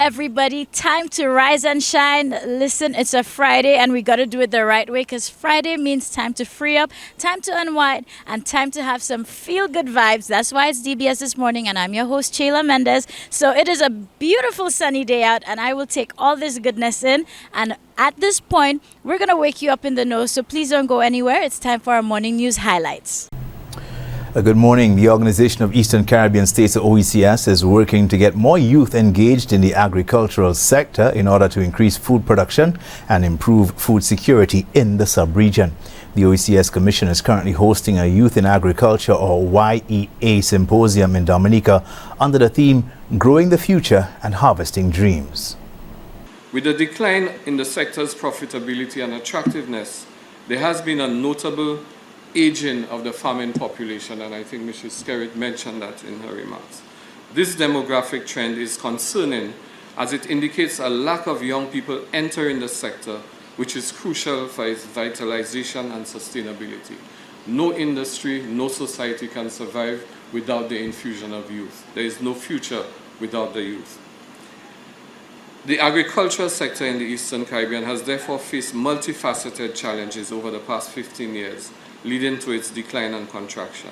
everybody. Time to rise and shine. Listen, it's a Friday and we got to do it the right way because Friday means time to free up, time to unwind, and time to have some feel-good vibes. That's why it's DBS This Morning and I'm your host, Chayla Mendez. So it is a beautiful sunny day out and I will take all this goodness in. And at this point, we're going to wake you up in the know. So please don't go anywhere. It's time for our morning news highlights. Good morning. The Organization of Eastern Caribbean States, OECS, is working to get more youth engaged in the agricultural sector in order to increase food production and improve food security in the sub-region. The OECS Commission is currently hosting a Youth in Agriculture, or YEA, symposium in Dominica under the theme Growing the Future and Harvesting Dreams. With the decline in the sector's profitability and attractiveness, there has been a notable aging of the farming population, and I think Mrs. Skerritt mentioned that in her remarks. This demographic trend is concerning as it indicates a lack of young people entering the sector, which is crucial for its vitalization and sustainability. No industry, no society can survive without the infusion of youth. There is no future without the youth. The agricultural sector in the Eastern Caribbean has therefore faced multifaceted challenges over the past 15 years, leading to its decline and contraction.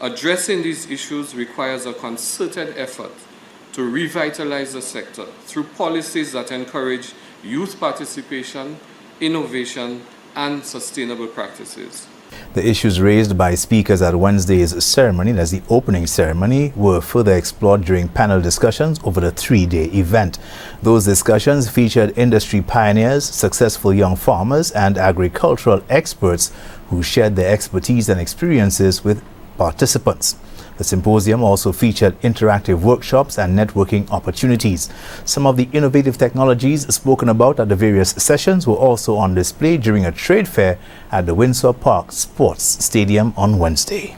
Addressing these issues requires a concerted effort to revitalize the sector through policies that encourage youth participation, innovation, and sustainable practices. The issues raised by speakers at Wednesday's ceremony, as the opening ceremony, were further explored during panel discussions over the three-day event. Those discussions featured industry pioneers, successful young farmers, and agricultural experts who shared their expertise and experiences with participants. The symposium also featured interactive workshops and networking opportunities. Some of the innovative technologies spoken about at the various sessions were also on display during a trade fair at the Windsor Park Sports Stadium on Wednesday.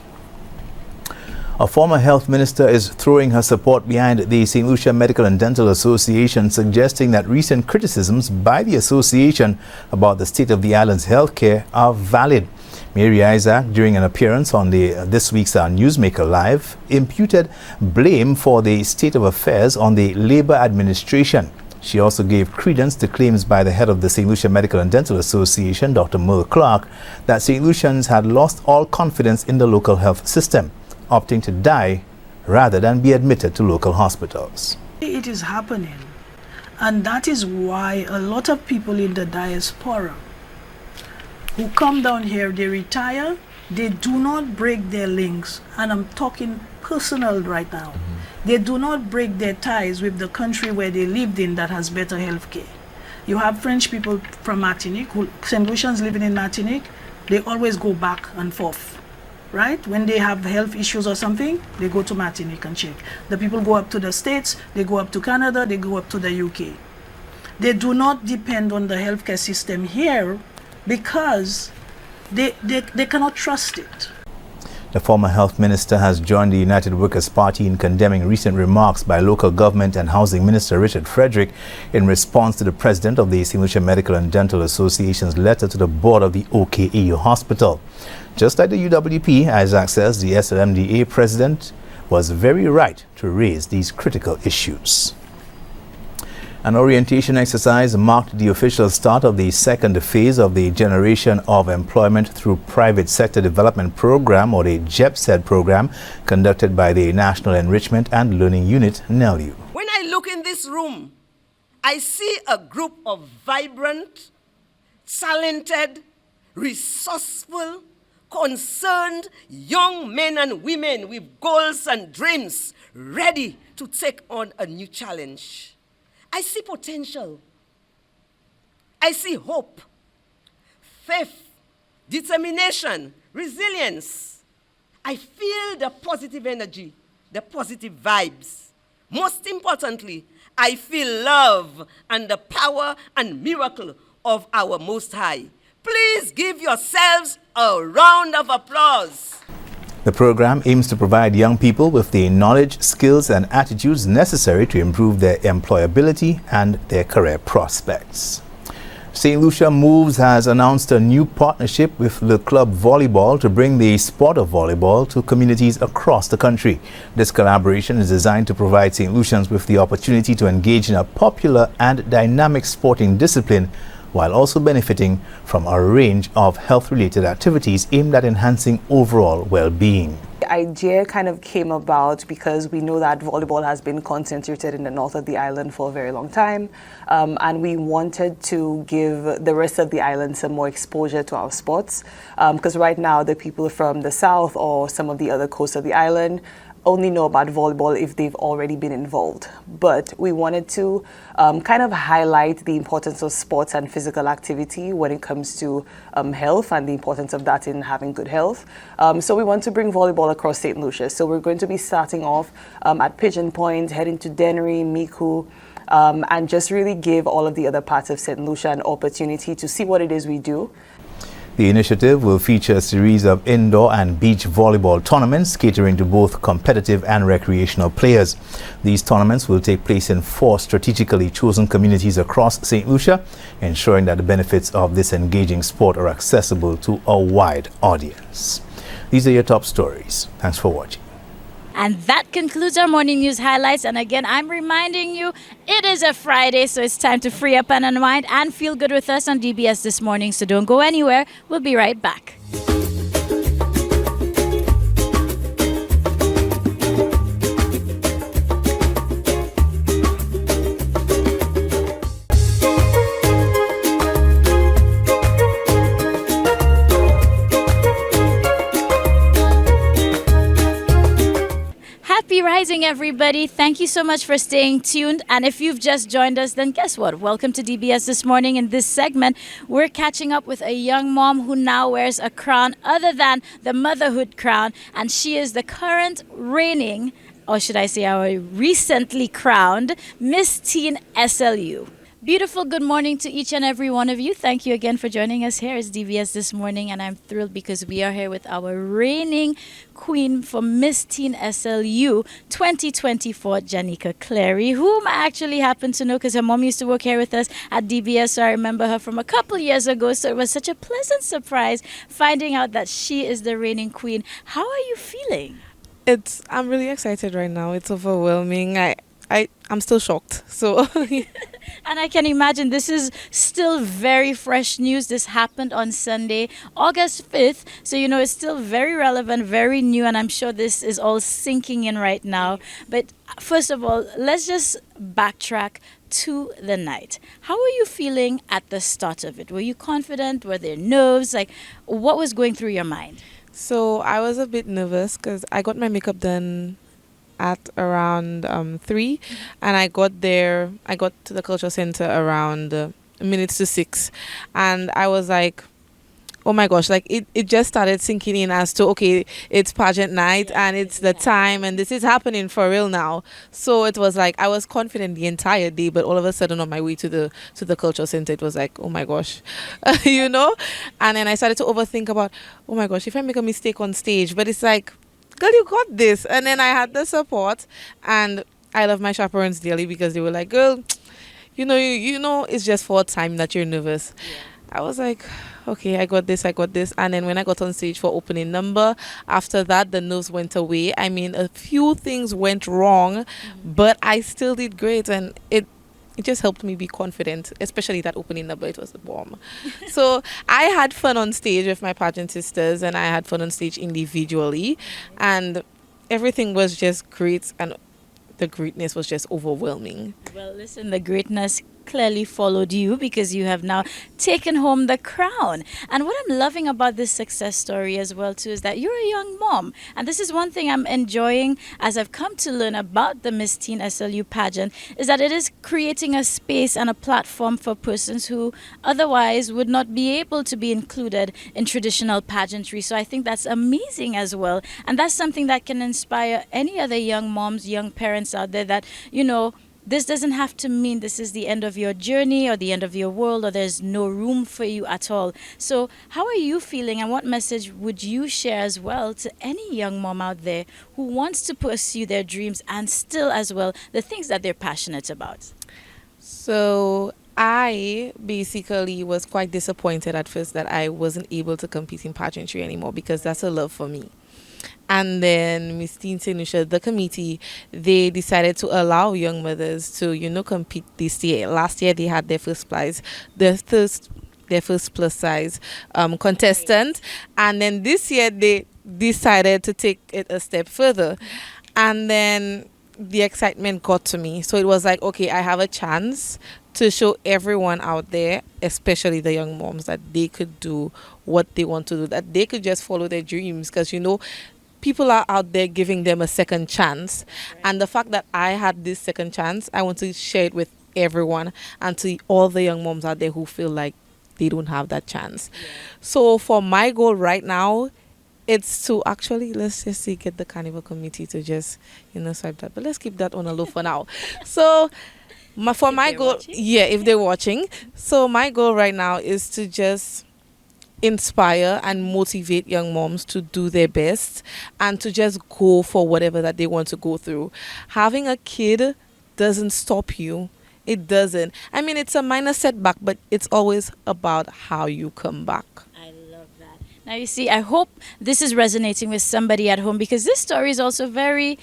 A former health minister is throwing her support behind the St. Lucia Medical and Dental Association, suggesting that recent criticisms by the association about the state of the island's healthcare are valid. Mary Isaac, during an appearance on this week's Newsmaker Live, imputed blame for the state of affairs on the Labour administration. She also gave credence to claims by the head of the St. Lucia Medical and Dental Association, Dr. Merle Clark, that St. Lucians had lost all confidence in the local health system, opting to die rather than be admitted to local hospitals. It is happening, and that is why a lot of people in the diaspora who come down here, they retire, they do not break their links, and I'm talking personal right now. They do not break their ties with the country where they lived in that has better health care. You have French people from Martinique, St. Lucians living in Martinique, they always go back and forth, right? When they have health issues or something, they go to Martinique and check. The people go up to the States, they go up to Canada, they go up to the UK. They do not depend on the healthcare system here because they cannot trust it. The former health minister has joined the United Workers' Party in condemning recent remarks by local government and housing minister Richard Frederick in response to the president of the St. Lucia Medical and Dental Association's letter to the board of the OKAU hospital. Just like the UWP, Isaac says the SLMDA president was very right to raise these critical issues. An orientation exercise marked the official start of the second phase of the Generation of Employment Through Private Sector Development Program, or the JEPSED program, conducted by the National Enrichment and Learning Unit, NELU. When I look in this room, I see a group of vibrant, talented, resourceful, concerned young men and women with goals and dreams ready to take on a new challenge. I see potential. I see hope, faith, determination, resilience. I feel the positive energy, the positive vibes. Most importantly, I feel love and the power and miracle of our Most High. Please give yourselves a round of applause. The program aims to provide young people with the knowledge, skills, and attitudes necessary to improve their employability and their career prospects. St. Lucia Moves has announced a new partnership with the club volleyball to bring the sport of volleyball to communities across the country. This collaboration is designed to provide St. Lucians with the opportunity to engage in a popular and dynamic sporting discipline while also benefiting from a range of health-related activities aimed at enhancing overall well-being. The idea kind of came about because we know that volleyball has been concentrated in the north of the island for a very long time, and we wanted to give the rest of the island some more exposure to our sports, because right now the people from the south or some of the other coasts of the island only know about volleyball if they've already been involved. But we wanted to kind of highlight the importance of sports and physical activity when it comes to health and the importance of that in having good health. So we want to bring volleyball across St. Lucia. So we're going to be starting off at Pigeon Point, heading to Dennery, Miku, and just really give all of the other parts of St. Lucia an opportunity to see what it is we do. The initiative will feature a series of indoor and beach volleyball tournaments catering to both competitive and recreational players. These tournaments will take place in 4 strategically chosen communities across St. Lucia, ensuring that the benefits of this engaging sport are accessible to a wide audience. These are your top stories. Thanks for watching. And that concludes our morning news highlights. And again, I'm reminding you, it is a Friday, so it's time to free up and unwind and feel good with us on DBS This Morning. So don't go anywhere. We'll be right back. Happy rising, everybody. Thank you so much for staying tuned. And if you've just joined us, then guess what? Welcome to DBS This Morning. In this segment, we're catching up with a young mom who now wears a crown other than the motherhood crown. And she is the current reigning, or should I say our recently crowned, Miss Teen SLU. Beautiful good morning to each and every one of you. Thank you again for joining us here. It's DBS This Morning, and I'm thrilled because we are here with our reigning queen for Miss Teen SLU 2024, Janika Clary, whom I actually happen to know because her mom used to work here with us at DBS, so I remember her from a couple years ago. So it was such a pleasant surprise finding out that she is the reigning queen. How are you feeling? I'm really excited right now. It's overwhelming. I'm still shocked. So And I can imagine this is still very fresh news. This happened on Sunday, August 5th. So, you know, it's still very relevant, very new. And I'm sure this is all sinking in right now. But first of all, let's just backtrack to the night. How were you feeling at the start of it? Were you confident? Were there nerves? Like, what was going through your mind? So I was a bit nervous because I got my makeup done at around 3, and I got to the cultural center around minutes to 6, and I was like, oh my gosh, like it just started sinking in as to, okay, it's pageant night and it's the time and this is happening for real now. So it was like I was confident the entire day, but all of a sudden on my way to the cultural center, it was like, oh my gosh, you know. And then I started to overthink about, oh my gosh, if I make a mistake on stage. But it's like, girl, you got this. And then I had the support, and I love my chaperones dearly because they were like, girl, you know, it's just for a time that you're nervous. Yeah. I was like, okay, I got this. And then when I got on stage for opening number, after that, the nerves went away. I mean, a few things went wrong, but I still did great. And it just helped me be confident, especially that opening number. It was a bomb. So I had fun on stage with my pageant sisters, and I had fun on stage individually, and everything was just great, and the greatness was just overwhelming. Well, listen, the greatness clearly followed you because you have now taken home the crown. And what I'm loving about this success story as well too is that you're a young mom, and this is one thing I'm enjoying as I've come to learn about the Miss Teen SLU pageant, is that it is creating a space and a platform for persons who otherwise would not be able to be included in traditional pageantry. So I think that's amazing as well, and that's something that can inspire any other young moms, young parents out there that, you know, this doesn't have to mean this is the end of your journey or the end of your world or there's no room for you at all. So how are you feeling, and what message would you share as well to any young mom out there who wants to pursue their dreams and still as well the things that they're passionate about? So I basically was quite disappointed at first that I wasn't able to compete in pageantry anymore because that's a love for me. And then Miss Teen Senusha, the committee, they decided to allow young mothers to, compete this year. Last year they had their first prize, their first plus size contestant, and then this year they decided to take it a step further, and then the excitement got to me. So it was like, okay, I have a chance to show everyone out there, especially the young moms, that they could do what they want to do, that they could just follow their dreams. Because, people are out there giving them a second chance. And the fact that I had this second chance, I want to share it with everyone and to all the young moms out there who feel like they don't have that chance. So for my goal right now, it's to actually, let's just say, get the carnival committee to just, swipe that. But let's keep that on a low for now. So my goal, yeah, if they're watching. So my goal right now is to just inspire and motivate young moms to do their best and to just go for whatever that they want to go through. Having a kid doesn't stop you. It doesn't. I mean, it's a minor setback, but it's always about how you come back. I love that. Now, you see, I hope this is resonating with somebody at home because this story is also very,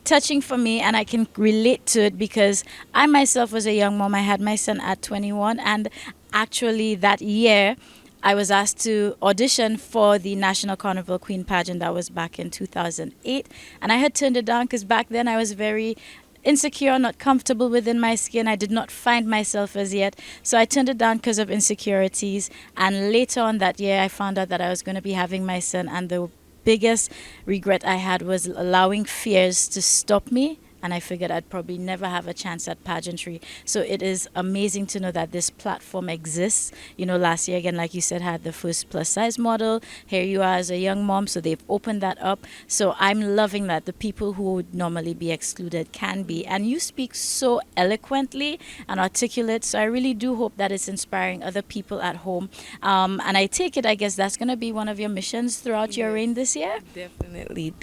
touching for me, and I can relate to it because I myself was a young mom. I had my son at 21, and actually that year I was asked to audition for the National Carnival Queen pageant. That was back in 2008, and I had turned it down because back then I was very insecure, not comfortable within my skin. I did not find myself as yet. So I turned it down because of insecurities. And later on that year, I found out that I was going to be having my son. And the biggest regret I had was allowing fears to stop me. And I figured I'd probably never have a chance at pageantry. So it is amazing to know that this platform exists. Last year, again, like you said, had the first plus size model. Here you are as a young mom, so they've opened that up. So I'm loving that the people who would normally be excluded can be. And you speak so eloquently and articulate. So I really do hope that it's inspiring other people at home. And I take it, I guess that's going to be one of your missions throughout your reign this year? Definitely.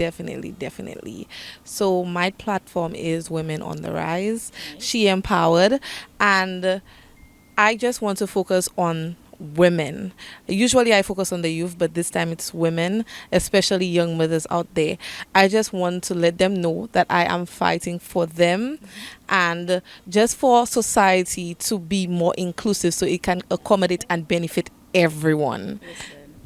So my platform is Women on the Rise, She Empowered, and I just want to focus on women. Usually I focus on the youth, but this time it's women, especially young mothers out there. I just want to let them know that I am fighting for them and just for society to be more inclusive so it can accommodate and benefit everyone.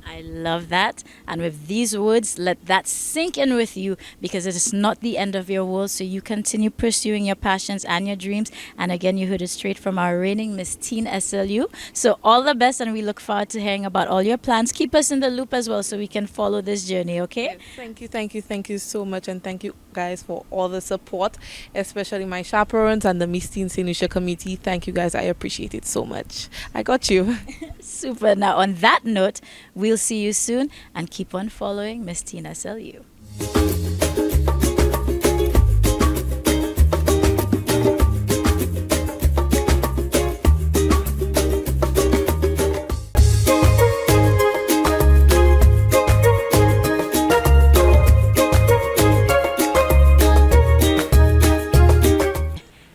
I love that. And with these words, let that sink in with you because it is not the end of your world. So you continue pursuing your passions and your dreams. And again, you heard it straight from our reigning Miss Teen SLU. So all the best, and we look forward to hearing about all your plans. Keep us in the loop as well so we can follow this journey, okay? Yes, thank you so much. And thank you guys for all the support, especially my chaperones and the Miss Teen Senusha committee. Thank you guys. I appreciate it so much. I got you. Super. Now, on that note, we'll see you soon and keep on following Miss Teen SLU.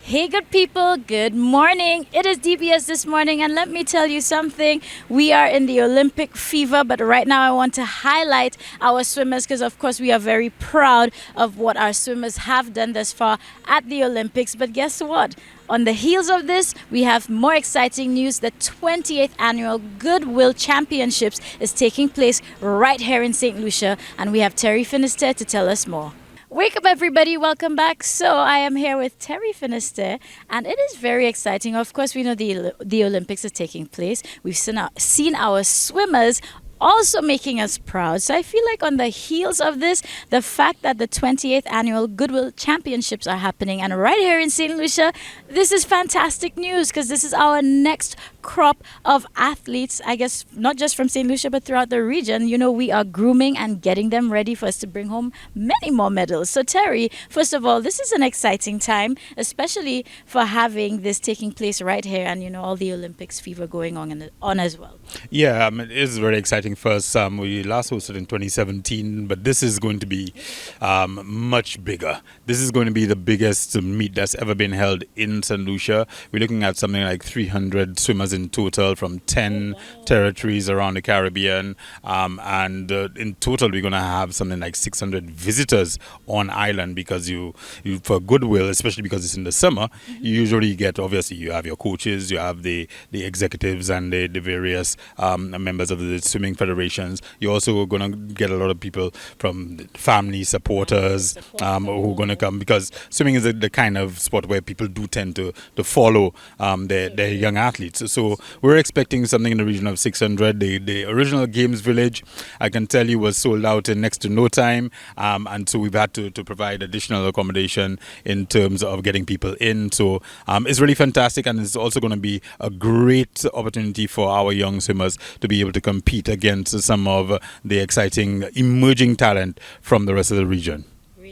Hey, good people, good morning. It is DBS This Morning, and let me tell you something. We are in the Olympic fever, but right now I want to highlight our swimmers because, of course, we are very proud of what our swimmers have done thus far at the Olympics. But guess what? On the heels of this, we have more exciting news. The 28th Annual Goodwill Championships is taking place right here in St. Lucia, and we have Terry Finisterre to tell us more. Wake up, everybody. Welcome back. So I am here with Terry Finisterre, and it is very exciting. Of course, we know the Olympics are taking place. We've seen our swimmers also making us proud. So I feel like on the heels of this, the fact that the 28th Annual Goodwill Championships are happening and right here in St. Lucia, this is fantastic news because this is our next crop of athletes, I guess, not just from St. Lucia, but throughout the region. We are grooming and getting them ready for us to bring home many more medals. So, Terry, first of all, this is an exciting time, especially for having this taking place right here and, all the Olympics fever going on as well. Yeah, it is very exciting for us. We last hosted in 2017, but this is going to be much bigger. This is going to be the biggest meet that's ever been held in St. Lucia. We're looking at something like 300 swimmers in total from 10 territories around the Caribbean. And in total, we're going to have something like 600 visitors on island because you for goodwill, especially because it's in the summer, you usually get, obviously, you have your coaches, you have the executives and the various members of the swimming federations. You're also going to get a lot of people from family supporters who are going to come because swimming is the kind of sport where people do tend to follow their young athletes. So we're expecting something in the region of 600. The original Games Village, I can tell you, was sold out in next to no time. And so we've had to provide additional accommodation in terms of getting people in. So it's really fantastic, and it's also going to be a great opportunity for our young swimmers to be able to compete against some of the exciting emerging talent from the rest of the region.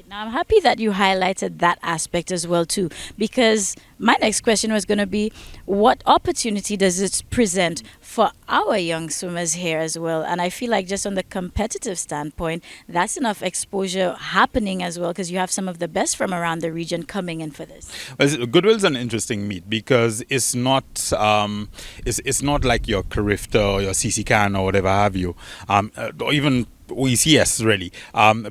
Now, I'm happy that you highlighted that aspect as well, too, because my next question was going to be, what opportunity does it present for our young swimmers here as well? And I feel like just on the competitive standpoint, that's enough exposure happening as well, because you have some of the best from around the region coming in for this. Well, Goodwill's an interesting meet because it's not it's not like your Carifta or your CC Can or whatever have you, or even OECS really,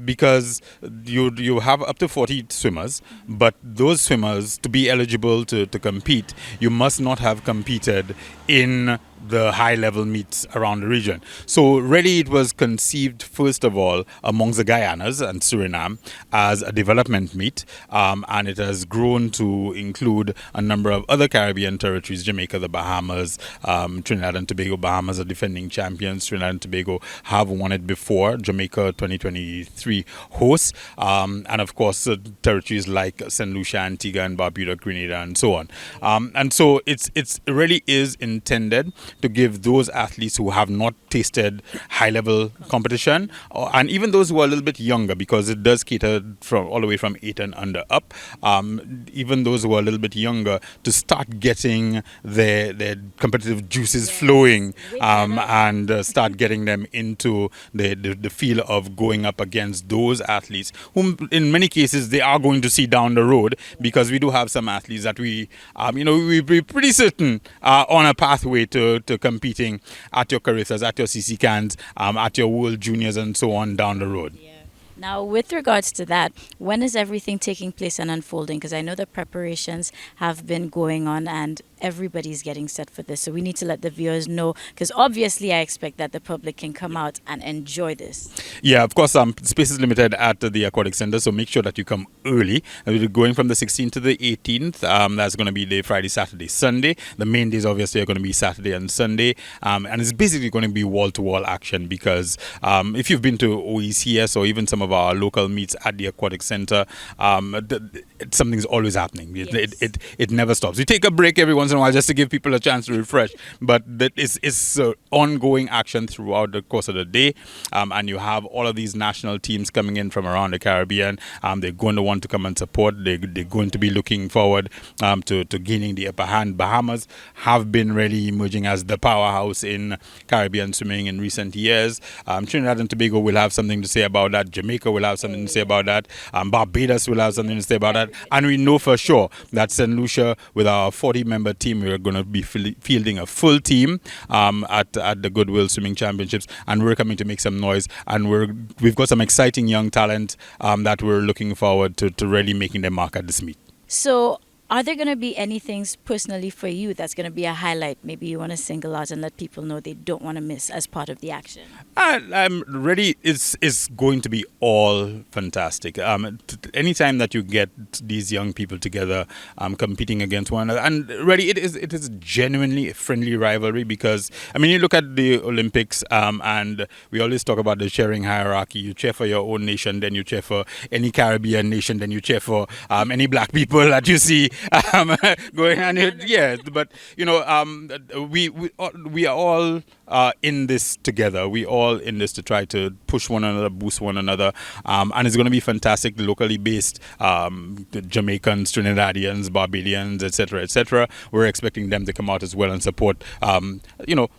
because you have up to 40 swimmers, but those swimmers, to be eligible to compete, you must not have competed in the high-level meets around the region. So really it was conceived, first of all, amongst the Guyanas and Suriname as a development meet, and it has grown to include a number of other Caribbean territories, Jamaica, the Bahamas, Trinidad and Tobago. Bahamas are defending champions. Trinidad and Tobago have won it before. Jamaica 2023 hosts, and of course territories like St. Lucia, Antigua and Barbuda, Grenada and so on. And so it really is intended to give those athletes who have not tasted high-level competition, and even those who are a little bit younger, because it does cater from all the way from 8 and under up, even those who are a little bit younger, to start getting their competitive juices flowing, and start getting them into the feel of going up against those athletes, whom in many cases they are going to see down the road, because we do have some athletes that we're pretty certain are on a pathway to competing at your Carithas, at your CC Cans, at your World Juniors and so on down the road. Yeah. Now, with regards to that, when is everything taking place and unfolding? Because I know the preparations have been going on and everybody's getting set for this. So we need to let the viewers know, because obviously I expect that the public can come out and enjoy this. Yeah, of course, space is limited at the Aquatic Center, so make sure that you come early. We're going from the 16th to the 18th. That's going to be the Friday, Saturday, Sunday. The main days obviously are going to be Saturday and Sunday. And it's basically going to be wall-to-wall action, because if you've been to OECS or even some of our local meets at the Aquatic Center, something's always happening. Yes. It never stops. We take a break every once in a while just to give people a chance to refresh, but it's ongoing action throughout the course of the day, and you have all of these national teams coming in from around the Caribbean. They're going to want to come and support. They're going to be looking forward to gaining the upper hand. Bahamas have been really emerging as the powerhouse in Caribbean swimming in recent years. Trinidad and Tobago will have something to say about that. Jamaica will have something to say about that. Barbados will have something to say about that. And we know for sure that St. Lucia, with our 40-member team, we're going to be fielding a full team at the Goodwill Swimming Championships, and we're coming to make some noise. And we've got some exciting young talent that we're looking forward to really making their mark at this meet. So are there going to be any things personally for you that's going to be a highlight? Maybe you want to single out and let people know they don't want to miss as part of the action. I'm ready. It's going to be all fantastic. Anytime that you get these young people together, competing against one another, and really, it is genuinely a friendly rivalry, because you look at the Olympics, and we always talk about the cheering hierarchy. You cheer for your own nation, then you cheer for any Caribbean nation, then you cheer for any black people that you see going on it. Yeah, but we are all in this together. We all in this to try to push one another, boost one another, and it's going to be fantastic. Locally based the Jamaicans, Trinidadians, Barbadians, etc., etc. We're expecting them to come out as well and support,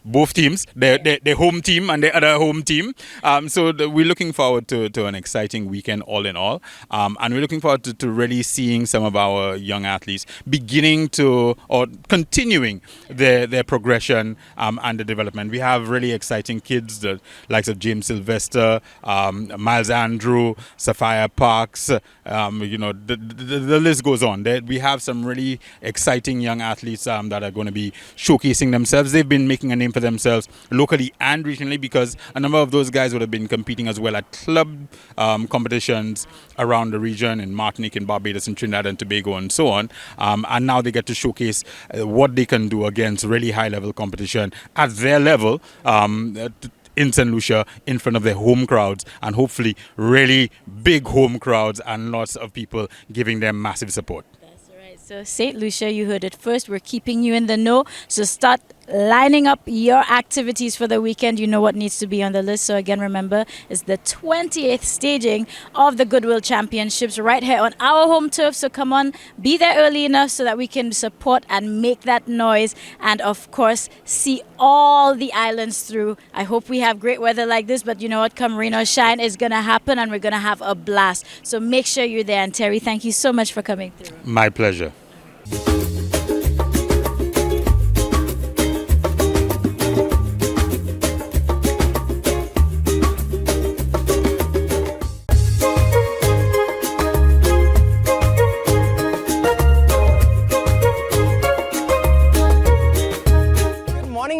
both teams, their home team and the other home team. We're looking forward to an exciting weekend, all in all, and we're looking forward to really seeing some of our young athletes beginning to or continuing their progression and the development. We have really exciting kids, the likes of James Sylvester, Miles Andrew, Sophia Parks. The list goes on. We have some really exciting young athletes that are going to be showcasing themselves. They've been making a name for themselves locally and regionally because a number of those guys would have been competing as well at club competitions around the region in Martinique, in Barbados, in Trinidad and Tobago, and so on. And now they get to showcase what they can do against really high-level competition at their level in St. Lucia in front of their home crowds, and hopefully really big home crowds and lots of people giving them massive support. That's right. So St. Lucia, you heard it first. We're keeping you in the know. So start lining up your activities for the weekend. You know what needs to be on the list. So again, remember, it's the 28th staging of the Goodwill Championships right here on our home turf. So come on, be there early enough so that we can support and make that noise, and of course see all the islands through. I hope we have great weather like this, but you know what, come rain or shine, it's gonna happen and we're gonna have a blast. So make sure you're there. And Terry, thank you so much for coming through. My pleasure.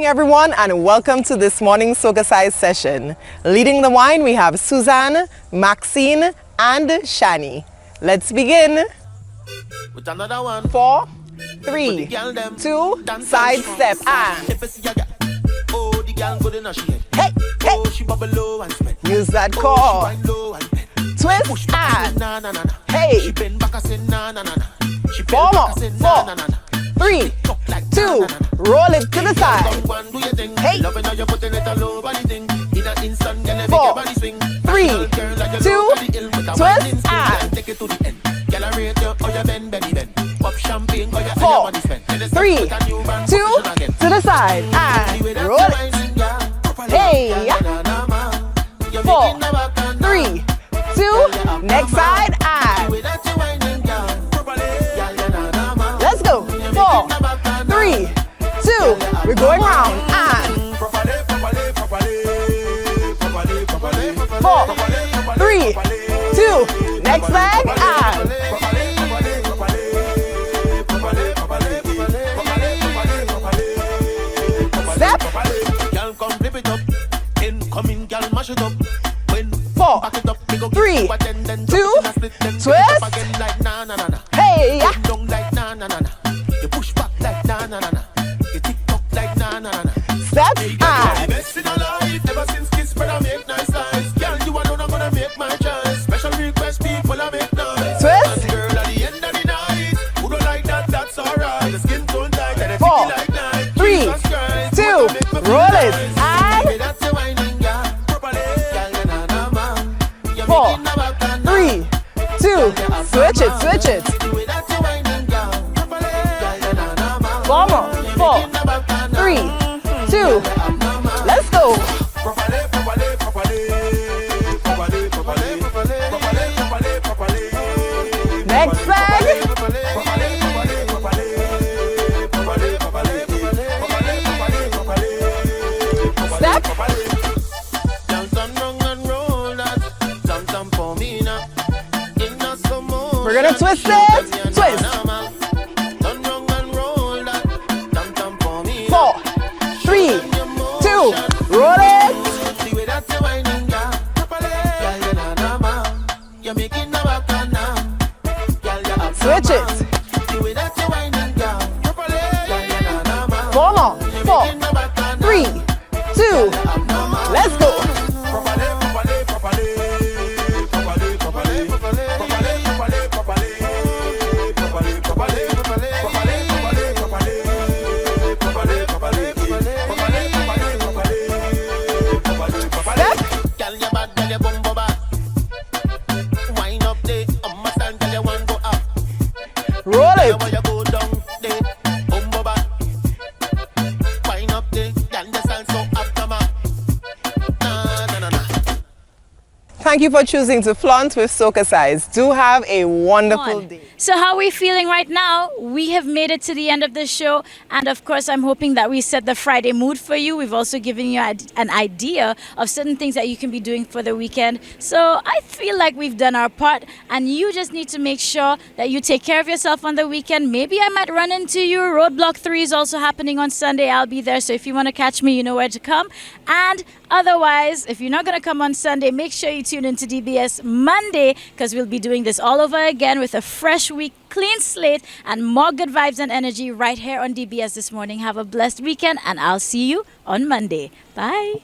Everyone, and welcome to this morning's SocaCize session. Leading the wine, we have Suzanne, Maxine, and Shani. Let's begin. With another one. 4, 3, 2, side step, and oh, the girl good enough, she hey, hey, she bubble low and spend. use that core, twist, and hey, She bend back and say na na na na. She bend 4 back more, and say na na 4, na na. 3, 2, roll it to the side. One do your thing. Hey. Loving how you putting it all over the thing. In an instant, girl, make 4, your body swing. 3, Girl, like you 2, go to the hill with a twist, winding spin. and Girl, take it to the end. Girl, I rate you, how you bend, belly bend. Pop champagne, how you 4, money spend. Then it's 3, with a new brand 2, position again. to the side, and The way that roll you it. whining, girl, properly. 4, 3, 2, next side, and let's go. 4, 3, 2, we're going round, and 4, 3, 2, next leg, and step. Girl, come flip it up. Incoming, girl, mash it up. When 4, back it up, we go 3, give you a 10, then 2, drop it and split, then pick it twist. up again like na na na na. Hey, Bend down like na na na na. You push back like na na na na. You tick tock like na na na na. step, The and best in our life, ever since kids brother make nice lives. Girl, you alone, I'm gonna make my choice. Special request, people, I make noise. twist. And girl, at the end of the night, who don't like that, that's alright. The skin tone tight, and it's 4, like night. 3, Jesus Christ, 2, you wanna make me feel roll it, nice. and Way that you whining, girl, properly. Girl, you na na man. You're 4, making a back and 3, 2, switch it, switch it. the way that you whining, girl, properly. Girl, you na na man. 4 more, 4, 3, 2, let's go. Properly, properly, properly. Properly, properly, properly. Properly, properly, properly. Next leg, step, we're gonna twist it, twist. 4, 3, 2, roll it, switch it. 4 more, 4, 3, 2, let's go. thank you for choosing to flaunt with SocaCize. Do have a wonderful day. So how are we feeling right now? We have made it to the end of the show, and of course I'm hoping that we set the Friday mood for you. We've also given you an idea of certain things that you can be doing for the weekend. So I feel like we've done our part, and you just need to make sure that you take care of yourself on the weekend. Maybe I might run into you. Roadblock 3 is also happening on Sunday. I'll be there, so if you want to catch me, you know where to come. And otherwise, if you're not going to come on Sunday, make sure you tune into DBS Monday, because we'll be doing this all over again with a fresh week, clean slate, and more good vibes and energy right here on DBS This Morning. Have a blessed weekend, and I'll see you on Monday. Bye.